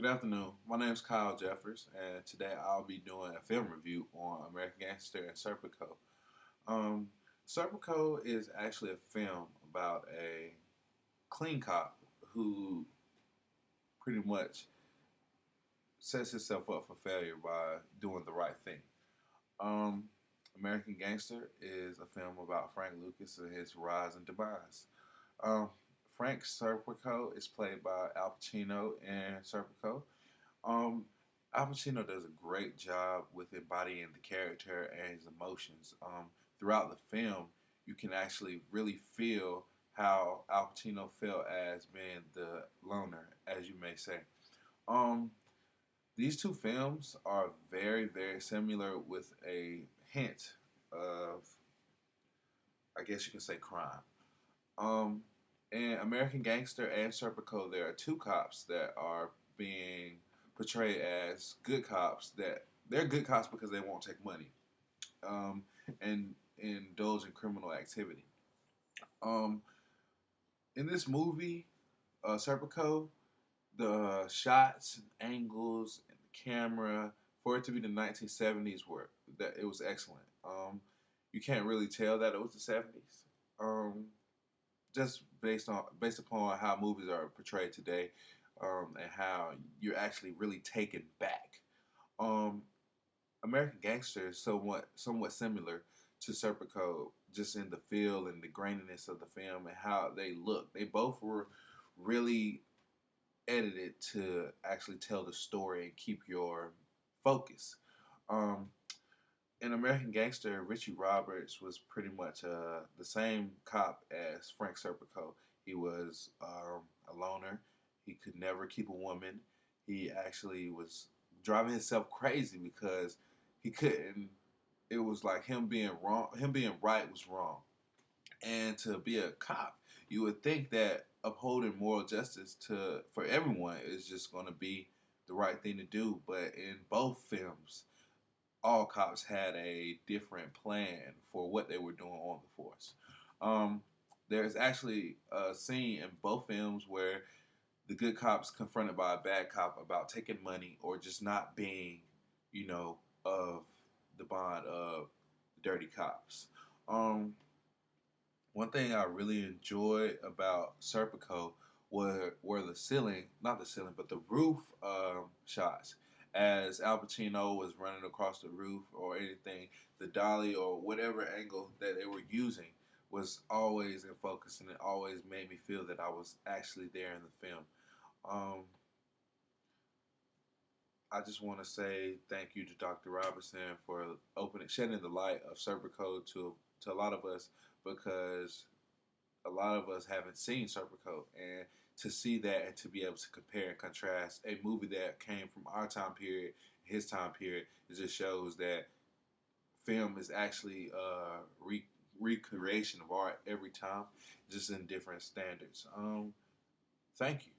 Good afternoon. My name is Kyle Jeffers, and today I'll be doing a film review on American Gangster and Serpico. Um, Serpico is actually a film about a clean cop who pretty much sets himself up for failure by doing the right thing. Um, American Gangster is a film about Frank Lucas and his rise and demise. Um, Frank Serpico is played by Al Pacino in Serpico. Um, Al Pacino does a great job with embodying the character and his emotions. Throughout the film, you can actually really feel how Al Pacino felt as being the loner, as you may say. Um, these two films are very, very similar with a hint of, I guess you can say, crime. Um, in American Gangster and Serpico, there are two cops that are being portrayed as good cops. That they're good cops because they won't take money um, and indulge in criminal activity. Um, in this movie, Serpico, the shots, angles, and the camera for it to be the 1970s were that it was excellent. You can't really tell that it was the 70s. Um, just based upon how movies are portrayed today, and how you're actually really taken back. Um, American Gangster is somewhat similar to Serpico, just in the feel and the graininess of the film and how they look. They both were really edited to actually tell the story and keep your focus. Um, in American Gangster, Richie Roberts was pretty much the same cop as Frank Serpico. He was a loner. He could never keep a woman. He actually was driving himself crazy because he couldn't. It was like him being wrong. Him being right was wrong. And to be a cop, you would think that upholding moral justice to for everyone is just going to be the right thing to do. But in both films, all cops had a different plan for what they were doing on the force. Um, there's actually a scene in both films where the good cop's confronted by a bad cop about taking money or just not being, of the bond of the dirty cops. Um, One thing I really enjoyed about Serpico were the ceiling, not the ceiling, but the roof shots. As Al Pacino was running across the roof or anything, the dolly or whatever angle that they were using was always in focus, and it always made me feel that I was actually there in the film. Um, I just want to say thank you to Dr. Robinson for shedding the light of Serpico to a lot of us, because a lot of us haven't seen Serpico, and to see that and to be able to compare and contrast a movie that came from our time period, his time period, it just shows that film is actually a recreation of art every time, just in different standards. Thank you.